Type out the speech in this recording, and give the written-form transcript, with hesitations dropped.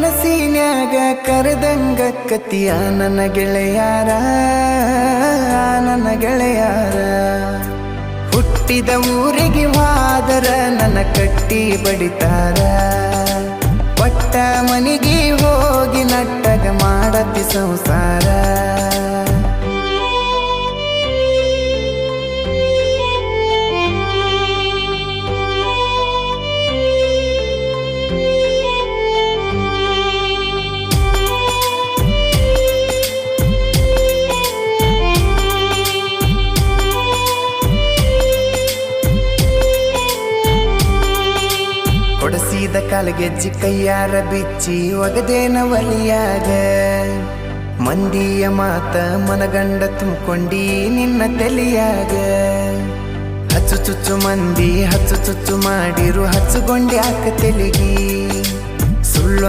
ಕನಸಿನ್ಯಾಗ ಕರೆದಂಗ ಕತಿಯ ನನ್ನ ಗೆಳೆಯಾರ ನನ್ನ ಗೆಳೆಯಾರ ಹುಟ್ಟಿದ ಊರಿಗೆ ಹೋದರ ನನ್ನ ಕಟ್ಟಿ ಬಡಿತಾರ ಪಟ್ಟ ಮನಿಗೆ ಹೋಗಿ ನಟ್ಟಗ ಮಾಡತಿ ಸಂಸಾರ ಕೊಡಸಿದ ಕಾಲಗೆಜ್ಜಿ ಕೈಯಾರ ಬಿಚ್ಚಿ ಒಗದೇನ ಒಲಿಯಾಗ ಮಂದಿಯ ಮಾತ ಮನಗಂಡ ತುಂಬ್ಕೊಂಡಿ ನಿನ್ನ ತಲಿಯಾಗ ಹಚ್ಚು ಚುಚ್ಚು ಮಂದಿ ಹಚ್ಚು ಚುಚ್ಚು ಮಾಡಿರು ಹಚ್ಚುಗೊಂಡಿ ಆಕ ತೆಲಿಗಿ